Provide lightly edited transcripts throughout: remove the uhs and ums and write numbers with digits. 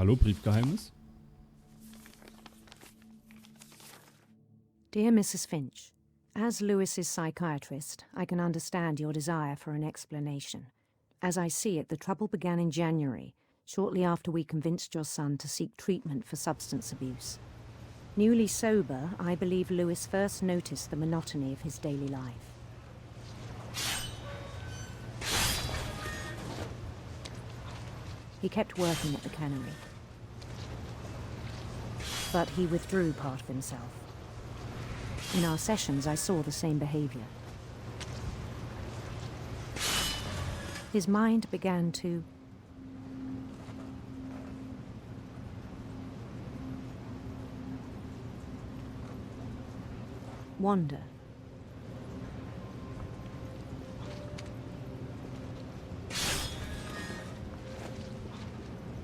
Hallo, Briefgeheimnis? Dear Mrs. Finch, as Lewis's psychiatrist, I can understand your desire for an explanation. As I see it, the trouble began in January, shortly after we convinced your son to seek treatment for substance abuse. Newly sober, I believe Lewis first noticed the monotony of his daily life. He kept working at the cannery, but he withdrew part of himself. In our sessions, I saw the same behavior. His mind began to wander.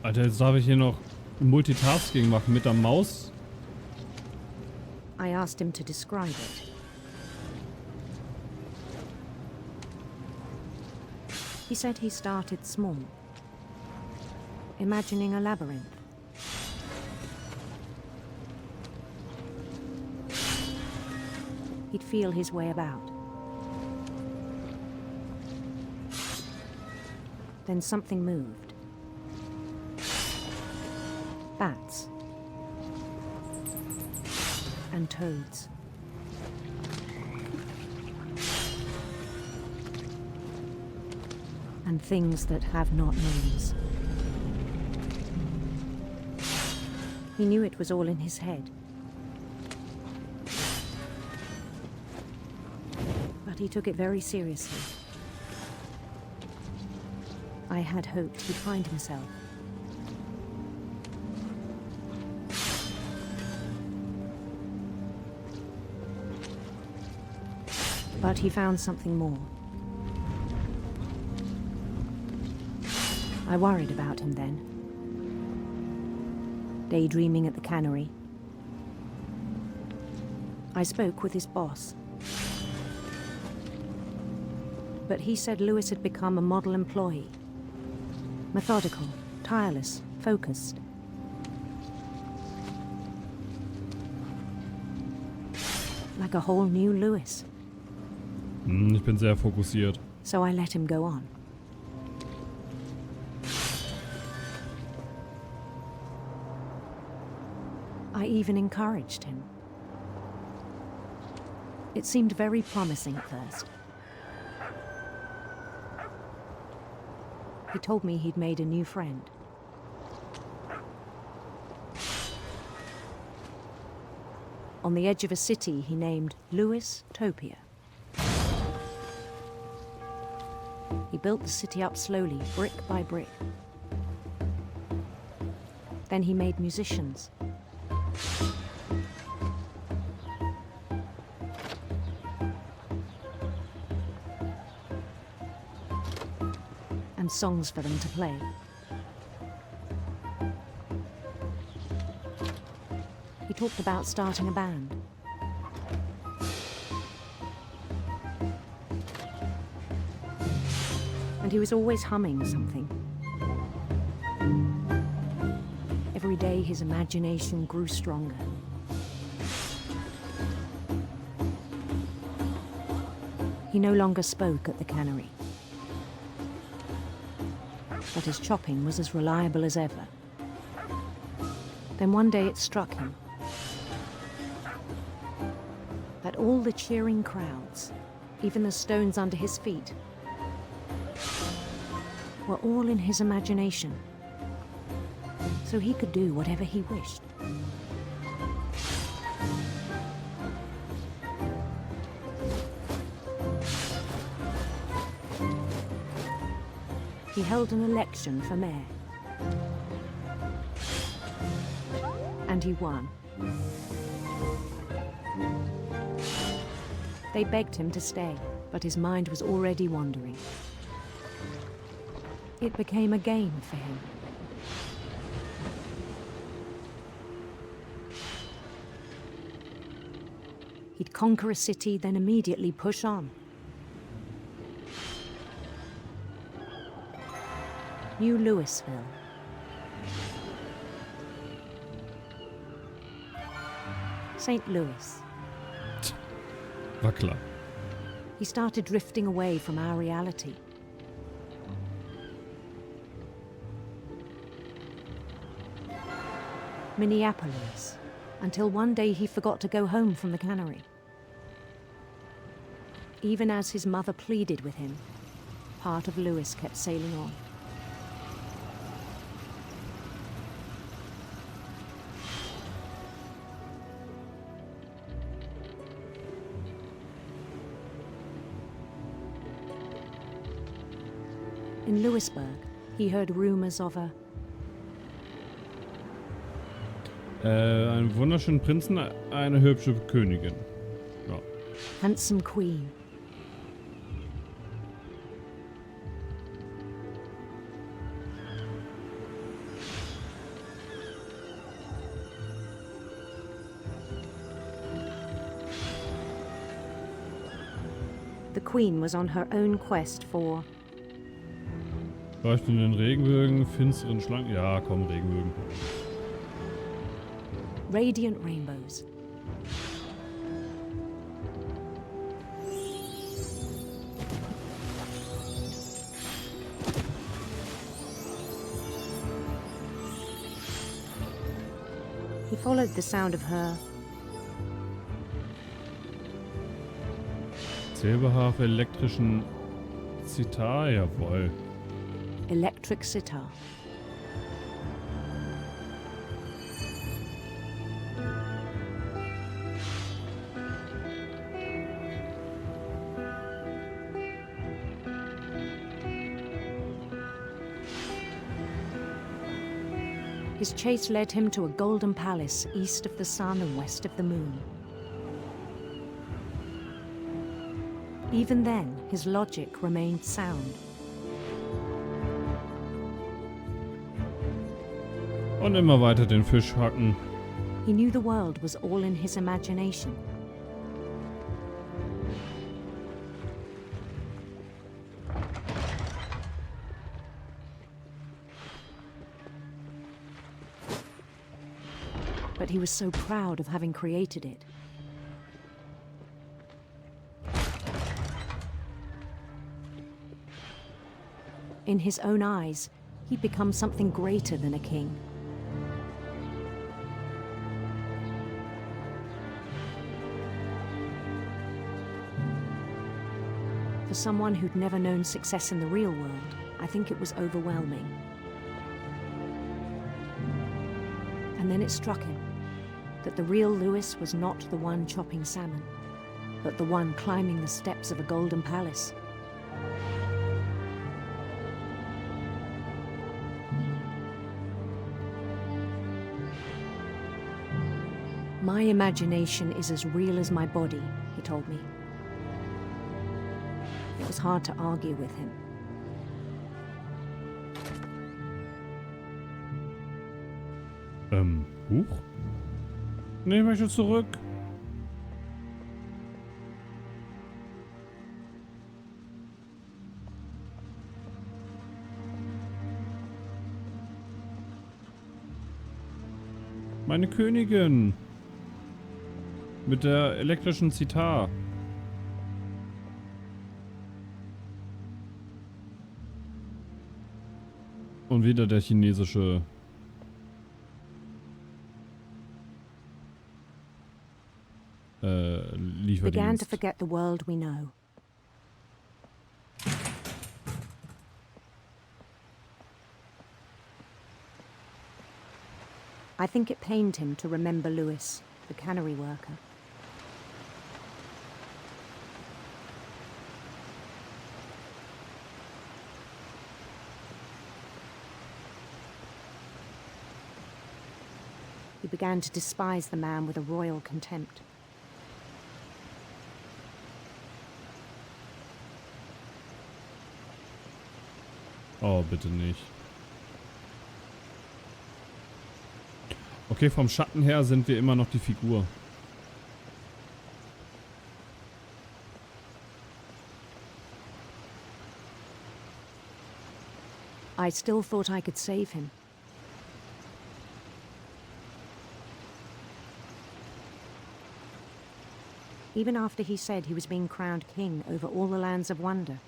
Alter, jetzt darf ich hier noch Multitasking machen mit der Maus. I asked him to describe it. He said he started small, imagining a labyrinth. He'd feel his way about. Then something moved. Bats. And toads. And things that have not names. He knew it was all in his head. But he took it very seriously. I had hoped he'd find himself. But he found something more. I worried about him then. Daydreaming at the cannery. I spoke with his boss. But he said Lewis had become a model employee. Methodical, tireless, focused. Like a whole new Lewis. Ich bin sehr fokussiert. So I let him go on. I even encouraged him. It seemed very promising at first. He told me he'd made a new friend. On the edge of a city he named Lewis Topia. He built the city up slowly, brick by brick. Then he made musicians. And songs for them to play. He talked about starting a band. And he was always humming something. Every day his imagination grew stronger. He no longer spoke at the cannery. But his chopping was as reliable as ever. Then one day it struck him that all the cheering crowds, even the stones under his feet, were all in his imagination, so he could do whatever he wished. He held an election for mayor. And he won. They begged him to stay, but his mind was already wandering. It became a game for him. He'd conquer a city, then immediately push on. New Louisville. St. Louis. War klar. He started drifting away from our reality. Minneapolis, until one day he forgot to go home from the cannery. Even as his mother pleaded with him, part of Louis kept sailing on. In Louisburg, he heard rumors of Einen wunderschönen Prinzen, eine hübsche Königin. Ja. handsome queen. The queen was on her own quest for Leuchtenden Regenbögen, finsteren Schlangen. Ja, komm, Regenbögen. radiant rainbows. He followed the sound of her Silberharfe, elektrischen Zitar, jawohl. electric sitar. His chase led him to a golden palace east of the sun and west of the moon. Even then, his logic remained sound. Und immer weiter den Fisch hacken. He knew the world was all in his imagination. But he was so proud of having created it. In his own eyes, he'd become something greater than a king. For someone who'd never known success in the real world, I think it was overwhelming. And then it struck him that the real Louis was not the one chopping salmon, but the one climbing the steps of a golden palace. My imagination is as real as my body, he told me. It was hard to argue with him. Huch? Nee, ich möchte zurück. Meine Königin. Mit der elektrischen Zitar. Und wieder der chinesische Began to Lieferdienst. forget the world we know. I think it pained him to remember Louis, the cannery worker. He began to despise the man with a royal contempt. Oh, bitte nicht. Okay, vom Schatten her sind wir immer noch die Figur. I still thought I could save him. even after he said he was being crowned king over all the lands of wonder.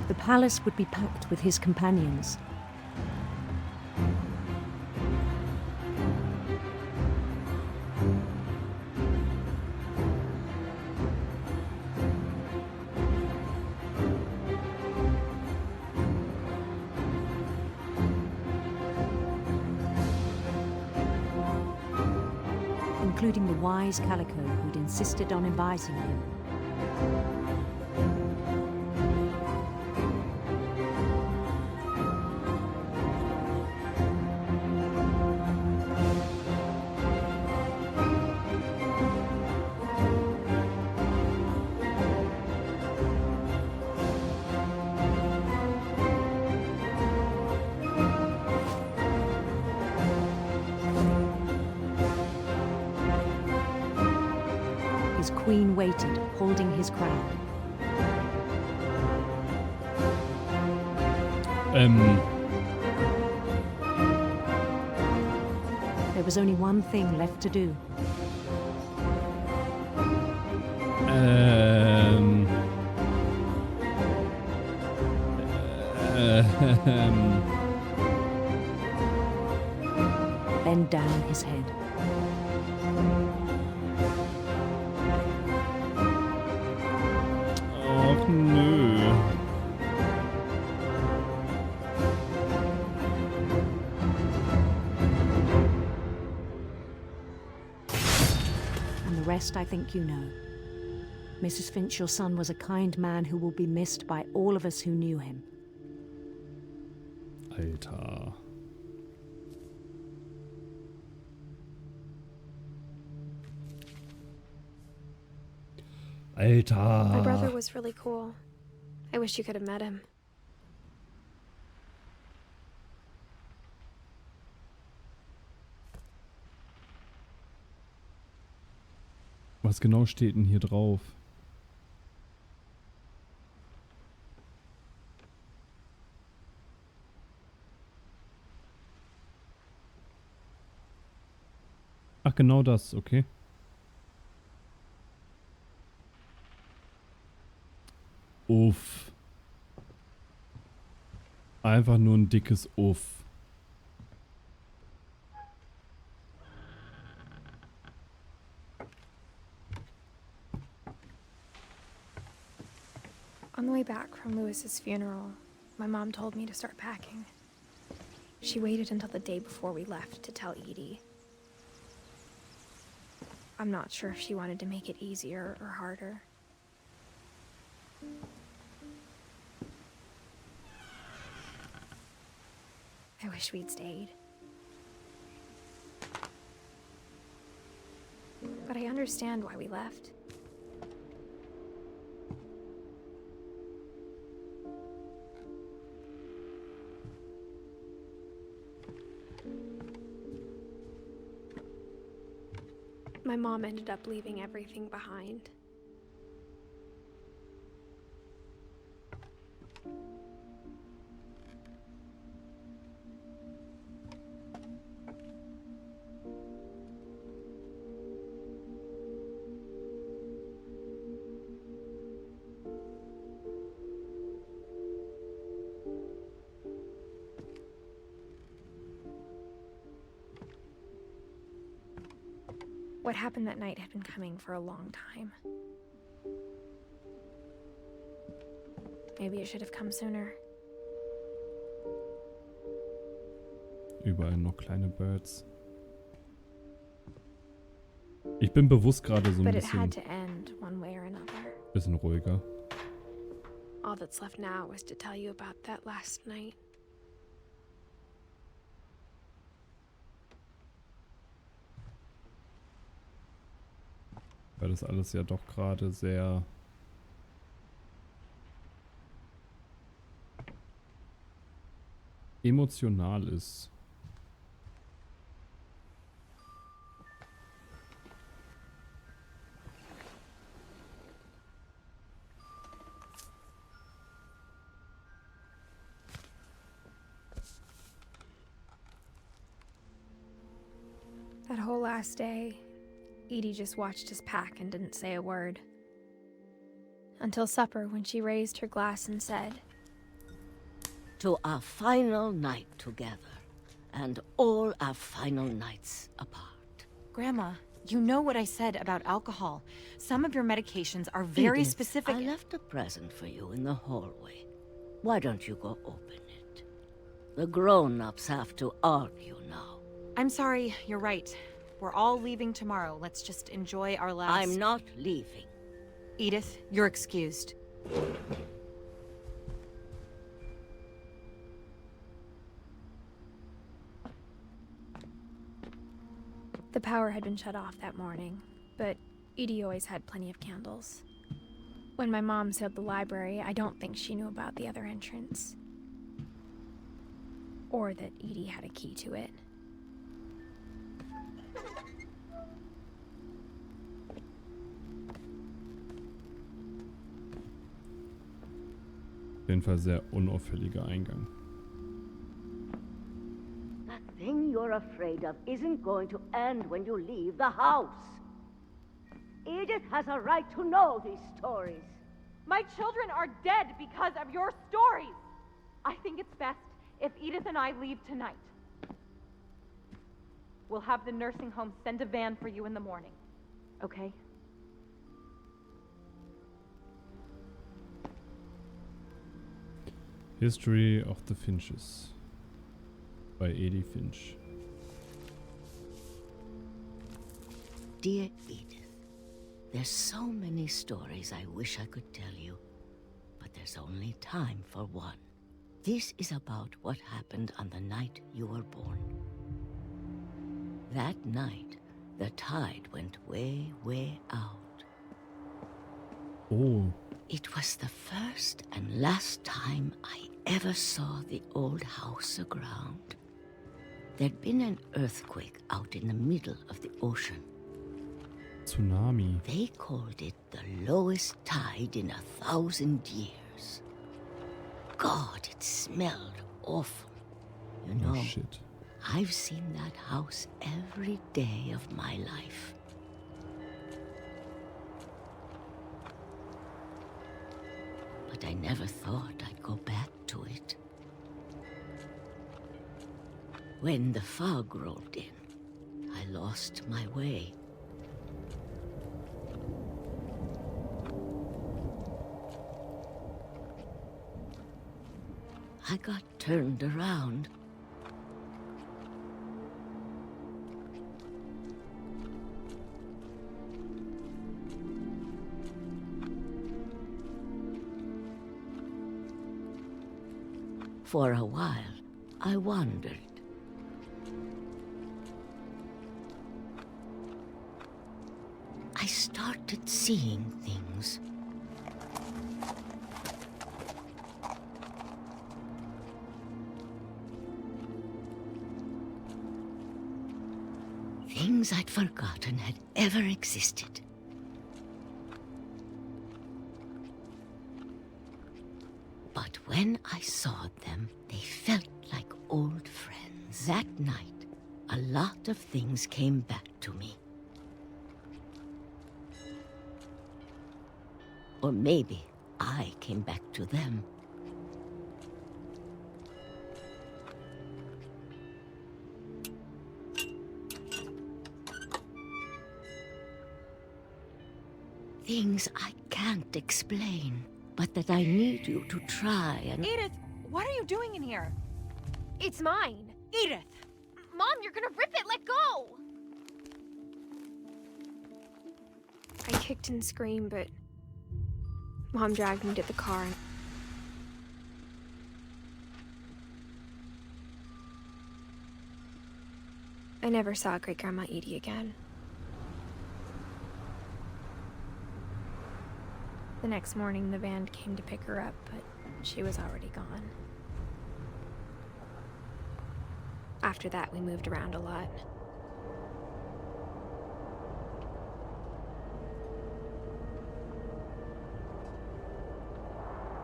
The palace would be packed with his companions. Including the wise Calico who'd insisted on inviting him. His queen waited, holding his crown. There was only one thing left to do. Bend down his head. Och nö. And the rest I think you know. Mrs. Finch, your son was a kind man who will be missed by all of us who knew him. Alter. Alter. My brother was really cool. I wish you could have met him. Was genau steht denn hier drauf? Ach, genau das, okay. Uff. Einfach nur ein dickes Uff. On the way back from Lewis's funeral, my mom told me to start packing. She waited until the day before we left to tell EDITH. I'm not sure if she wanted to make it easier or harder. I wish we'd stayed. But I understand why we left. My mom ended up leaving everything behind. What happened that night had been coming for a long time. Maybe it should have come sooner. Überall noch kleine Birds. Ich bin bewusst gerade so ein But it had to end one way or another. bisschen ruhiger. All that's left now is to tell you about that last night. Weil das alles ja doch gerade sehr emotional ist. That whole last day, Edie just watched us pack and didn't say a word. Until supper, when she raised her glass and said, "To our final night together, and all our final nights apart." Grandma, you know what I said about alcohol. Some of your medications are very Edith, specific. I left a present for you in the hallway. Why don't you go open it? The grown-ups have to argue now. I'm sorry, you're right. We're all leaving tomorrow. Let's just enjoy our last... I'm not leaving. Edith, you're excused. the power had been shut off that morning, but Edie always had plenty of candles. When my mom sealed the library, I don't think she knew about the other entrance. Or that Edie had a key to it. Auf jeden Fall sehr unauffälliger Eingang. That thing you're afraid of isn't going to end when you leave the house. Edith has a right to know these stories. My children are dead because of your stories. I think it's best if Edith and I leave tonight. We'll have the nursing home send a van for you in the morning, okay? History of the Finches by EDITH Finch. Dear Edith, there's so many stories I wish I could tell you, but there's only time for one. This is about what happened on the night you were born. That night, the tide went way, way out. Oh, It was the first and last time I ever saw the old house aground. There'd been an earthquake out in the middle of the ocean. Tsunami. They called it the lowest tide in 1,000 years. God, it smelled awful. You know, Oh shit. I've seen that house every day of my life. But I never thought I'd go back to it. When the fog rolled in, I lost my way. I got turned around. For a while, I wandered. I started seeing things. Things I'd forgotten had ever existed. But when I saw them, they felt like old friends. That night, a lot of things came back to me. Or maybe I came back to them. Things I can't explain, but that I need you to try and... Edith, what are you doing in here? It's mine! Edith! Mom, you're gonna rip it! Let go! I kicked and screamed, but Mom dragged me to the car and... I never saw Great-Grandma Edie again. The next morning, the van came to pick her up, but she was already gone. After that, we moved around a lot.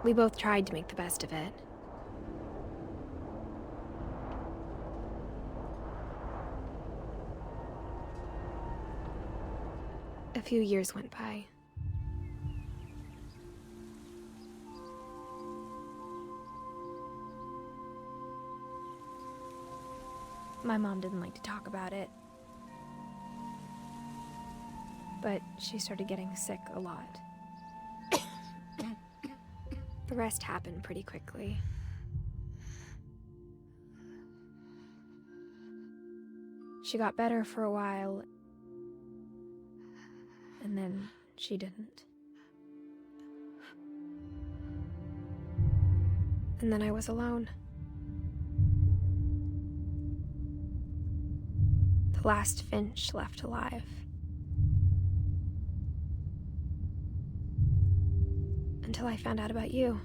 We both tried to make the best of it. A few years went by. My mom didn't like to talk about it, but she started getting sick a lot. The rest happened pretty quickly. She got better for a while, and then she didn't. And then I was alone. The last Finch left alive. Until I found out about you.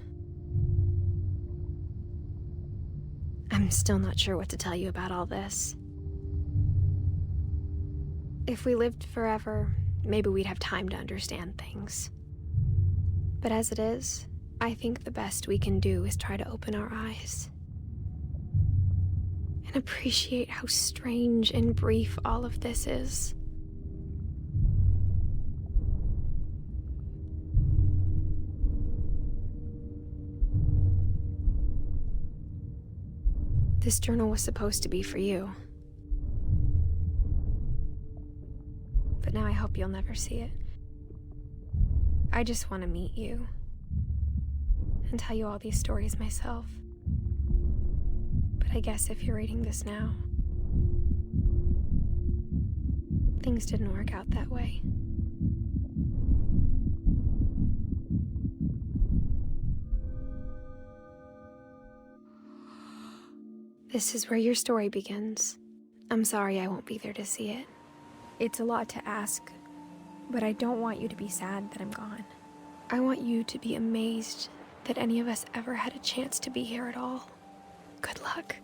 I'm still not sure what to tell you about all this. If we lived forever, maybe we'd have time to understand things. But as it is, I think the best we can do is try to open our eyes. And appreciate how strange and brief all of this is. This journal was supposed to be for you. But now I hope you'll never see it. I just want to meet you and tell you all these stories myself. But I guess if you're reading this now, things didn't work out that way. This is where your story begins. I'm sorry I won't be there to see it. It's a lot to ask, but I don't want you to be sad that I'm gone. I want you to be amazed that any of us ever had a chance to be here at all. Good luck.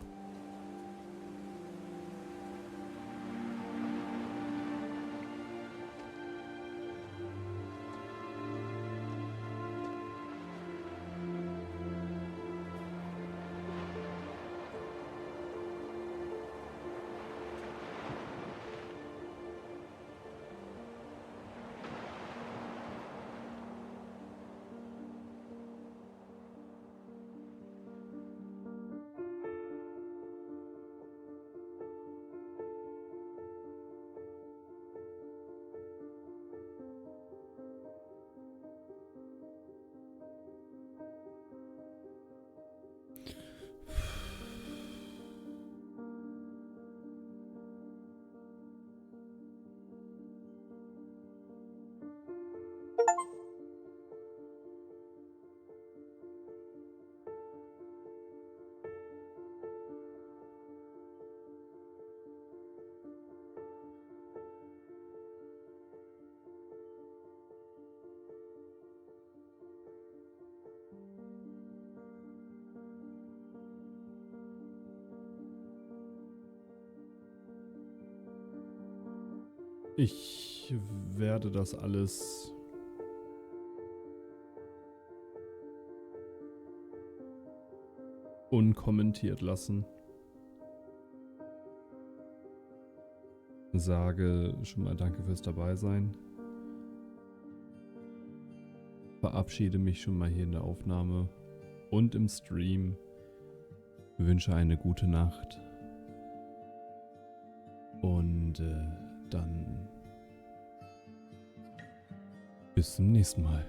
Ich werde das alles unkommentiert lassen. Sage schon mal danke fürs Dabeisein. Verabschiede mich schon mal hier in der Aufnahme und im Stream. Wünsche eine gute Nacht. Und dann bis zum nächsten Mal.